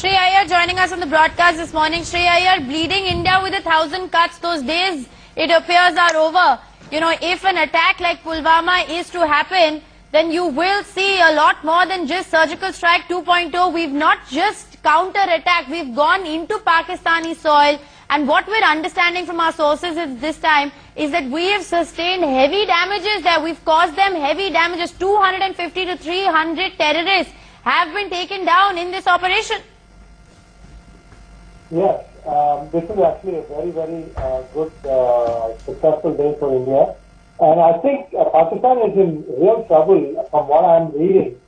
Shri Iyer joining us on the broadcast this morning. Shri Iyer, bleeding India with 1,000 cuts, those days it appears are over. You know, if an attack like Pulwama is to happen, then you will see a lot more than just surgical strike 2.0. We've not just counter-attacked, we've gone into Pakistani soil. And what we're understanding from our sources is this time is that we have sustained heavy damages there. We've caused them heavy damages. 250 to 300 terrorists have been taken down in this operation. Yes, this is actually a very, very good, successful day for India. And I think Pakistan is in real trouble from what I'm reading.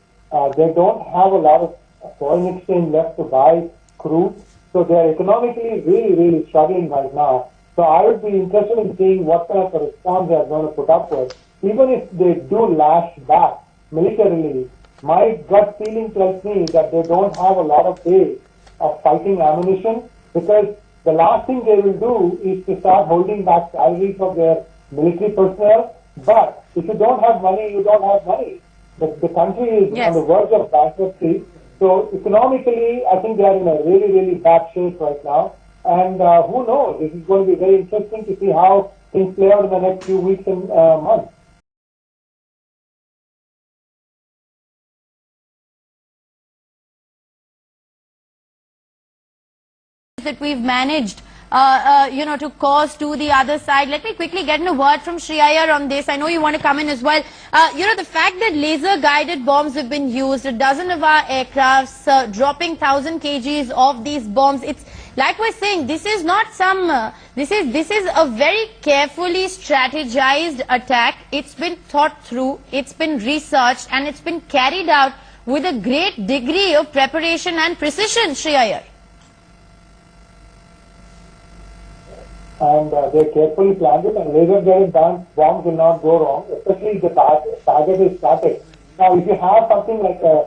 They don't have a lot of foreign exchange left to buy crude. So they're economically really struggling right now. So I would be interested in seeing what kind of a response they're going to put up with. Even if they do lash back militarily, my gut feeling tells me that they don't have a lot of days of fighting ammunition, because the last thing they will do is to start holding back salaries of their military personnel. But if you don't have money, you don't have money. The country is on the verge of bankruptcy. So economically, I think they are in a really bad shape right now. And who knows? This is going to be very interesting to see how things play out in the next few weeks and months. That we've managed, to cause to the other side. Let me quickly get in a word from Shri Iyer on this. I know you want to come in as well. The fact that laser-guided bombs have been used, a dozen of our aircrafts dropping 1,000 kgs of these bombs. It's like we're saying, this is not some. This is a very carefully strategized attack. It's been thought through. It's been researched, and it's been carried out with a great degree of preparation and precision, Shri Iyer. And they carefully planned it, and laser-guided bombs will not go wrong, especially if the target is static. Now, if you have something like a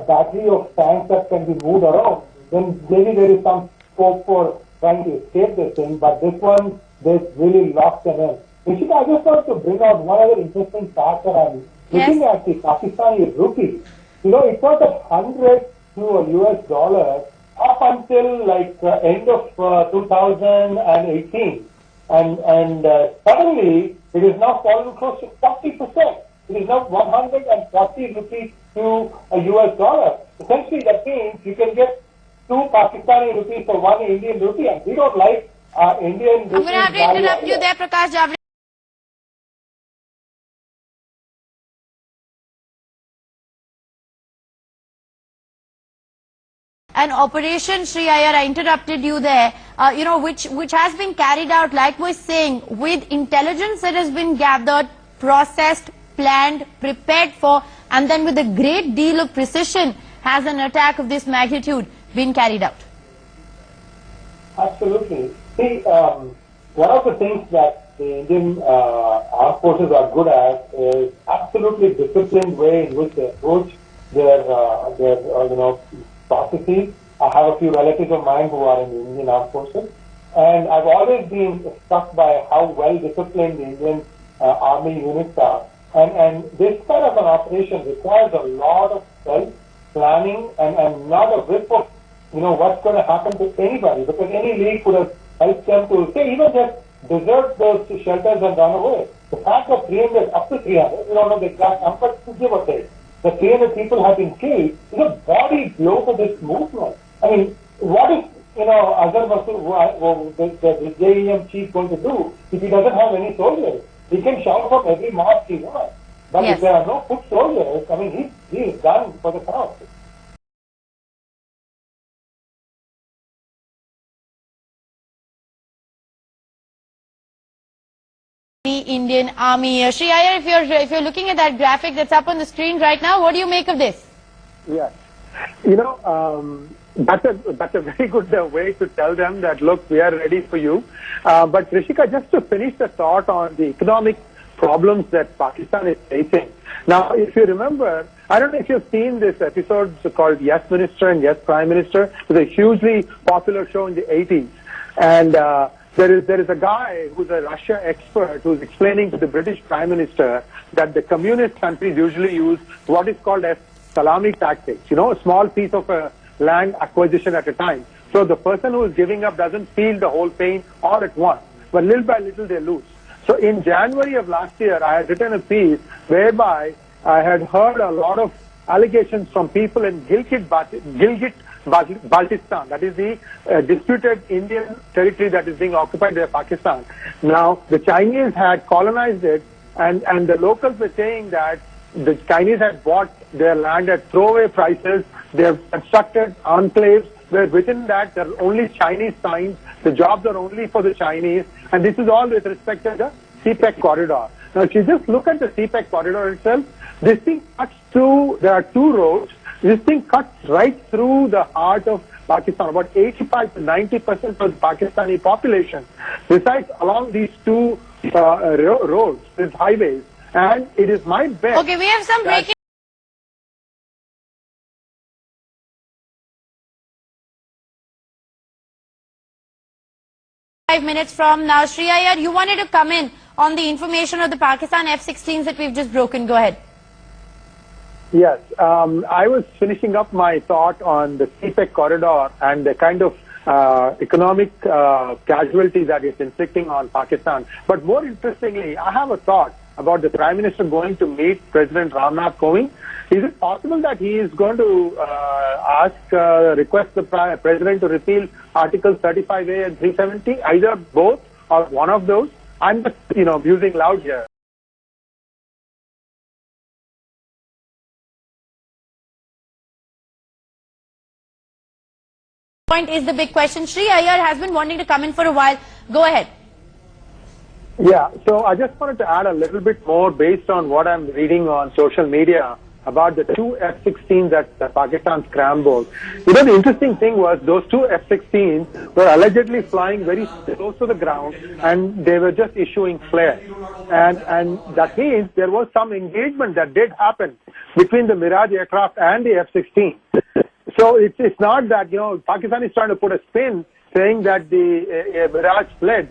battery of tanks that can be moved around, then maybe there is some scope for trying to escape this thing, but this one, they really locked them in. Rishika, I just want to bring out one other interesting fact that I'm looking at the Pakistani rupee. You know, it was at 100 to a US dollar up until like end of 2018, and suddenly it is now fallen close to 40%. It is now 140 rupees to a US dollar. Essentially, that means you can get 2 Pakistani rupees for 1 Indian rupee, and we don't like Indian rupees. I'm going to have to interrupt you there, Prakash Javadekar. An operation, Shri Iyer, I interrupted you there, which has been carried out, like we're saying, with intelligence that has been gathered, processed, planned, prepared for, and then with a great deal of precision has an attack of this magnitude been carried out. Absolutely. See, one of the things that the Indian armed forces are good at is absolutely disciplined way in which they approach their processes. I have a few relatives of mine who are in the Indian Armed Forces, and I've always been struck by how well disciplined the Indian Army units are. And this kind of an operation requires a lot of self-planning and not a whip of, what's going to happen to anybody, because any leak could have helped them to, say, even just desert those shelters and run away. The fact of 300, up to 300, we don't know the exact number, to give or take, the 300 people have been killed is a body blow for this movement. I mean, what is, Azhar Masood, the JEM chief, going to do if he doesn't have any soldiers? He can shout from every mosque he wants. But if there are no foot soldiers, I mean, he's done for the cause. The Indian Army. Shri Iyer, if you're looking at that graphic that's up on the screen right now, what do you make of this? Yes. That's a very good way to tell them that, look, we are ready for you. But Rishika, just to finish the thought on the economic problems that Pakistan is facing. Now, if you remember, I don't know if you've seen this episode called Yes Minister and Yes Prime Minister. It was a hugely popular show in the 80s. And there is a guy who's a Russia expert who's explaining to the British Prime Minister that the communist countries usually use what is called as salami tactics. A small piece of land acquisition at a time. So the person who is giving up doesn't feel the whole pain all at once, but little by little they lose. So in January of last year, I had written a piece whereby I had heard a lot of allegations from people in Gilgit-Baltistan, that is the disputed Indian territory that is being occupied by Pakistan. Now, the Chinese had colonized it, and the locals were saying that the Chinese had bought their land at throwaway prices. They have constructed enclaves where within that there are only Chinese signs. The jobs are only for the Chinese, and this is all with respect to the CPEC corridor. Now, if you just look at the CPEC corridor itself, this thing cuts through, there are two roads. This thing cuts right through the heart of Pakistan. About 85 to 90% of the Pakistani population resides along these two roads, these highways. And it is my bet. Okay, we have some breaking. 5 minutes from now. Shri Iyer, you wanted to come in on the information of the Pakistan F-16s that we've just broken. Go ahead. Yes, I was finishing up my thought on the CPEC corridor and the kind of economic casualty that it's inflicting on Pakistan. But more interestingly, I have a thought about the Prime Minister going to meet President Ramnath Kovind. Is it possible that he is going to request the President to repeal Articles 35A and 370, either both or one of those? I'm just, using loud here. Point is the big question. Shri Iyer has been wanting to come in for a while. Go ahead. Yeah, so I just wanted to add a little bit more based on what I'm reading on social media about the two F-16s that Pakistan scrambled. The interesting thing was those two F-16s were allegedly flying very close to the ground, and they were just issuing flares. And that means there was some engagement that did happen between the Mirage aircraft and the F-16. So it's not that, Pakistan is trying to put a spin saying that the Mirage fled.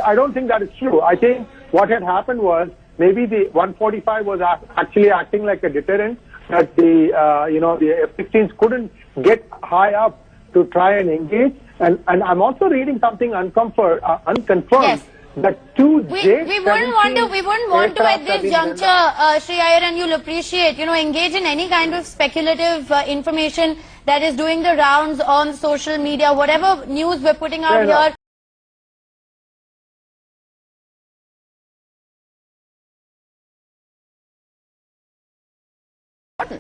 I don't think that is true. I think what had happened was maybe the 145 was actually acting like a deterrent, that the F-16s couldn't get high up to try and engage. And I'm also reading something unconfirmed. Yes. That two we wouldn't want to at this juncture, Shri Iyer, and you'll appreciate, engage in any kind of speculative information that is doing the rounds on social media, whatever news we're putting out here.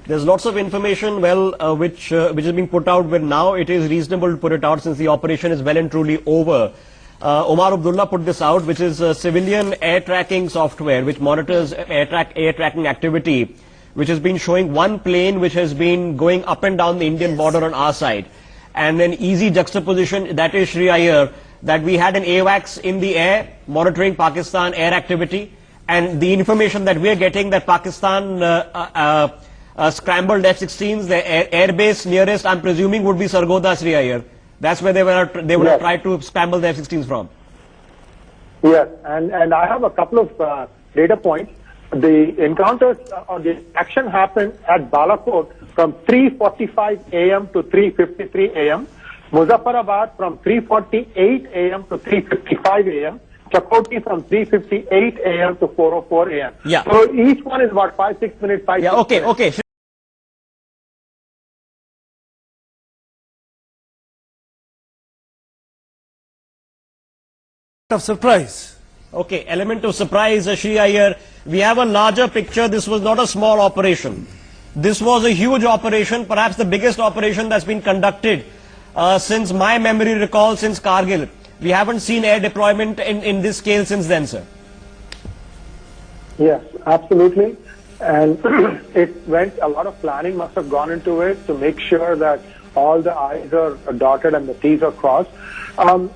There's lots of information, which is being put out, but now it is reasonable to put it out since the operation is well and truly over. Omar Abdullah put this out, which is civilian air tracking software, which monitors air tracking activity, which has been showing one plane which has been going up and down the Indian border on our side. And an easy juxtaposition, that is, Shri Iyer, that we had an AWACS in the air monitoring Pakistan air activity, and the information that we are getting that Pakistan scrambled F-16s, the airbase nearest, I'm presuming, would be Sargodha, Shri Iyer. That's where they would have tried to scramble the F-16s from. Yes, and I have a couple of data points. The encounters or the action happened at Balakot from 3:45 a.m. to 3:53 a.m. Muzaffarabad from 3:48 a.m. to 3:55 a.m. Chakoti from 3:58 a.m. to 4:04 a.m. Yeah. So each one is about 5-6 minutes. Okay. Of surprise. Okay, element of surprise, Shri Iyer. We have a larger picture. This was not a small operation. This was a huge operation, perhaps the biggest operation that's been conducted since my memory recalls, since Kargil. We haven't seen air deployment in this scale since then, sir. Yes, absolutely. And a lot of planning must have gone into it to make sure that all the I's are dotted and the T's are crossed. Something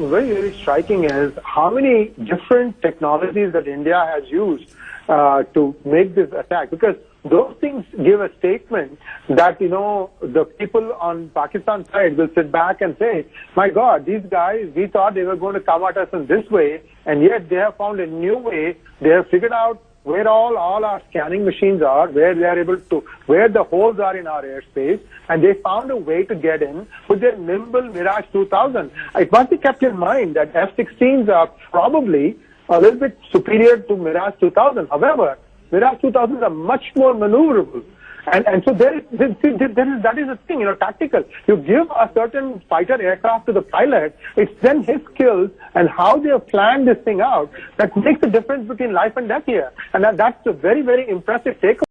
very, very striking is how many different technologies that India has used to make this attack. Because those things give a statement that, the people on Pakistan side will sit back and say, my God, these guys, we thought they were going to come at us in this way, and yet they have found a new way. They have figured out where all our scanning machines are, where they are able to, where the holes are in our airspace, and they found a way to get in with their nimble Mirage 2000. It must be kept in mind that F-16s are probably a little bit superior to Mirage 2000. However, Mirage 2000s are much more maneuverable. And so that is the thing, tactical. You give a certain fighter aircraft to the pilot, it's then his skills and how they have planned this thing out that makes the difference between life and death here. And that's a very, very impressive takeaway.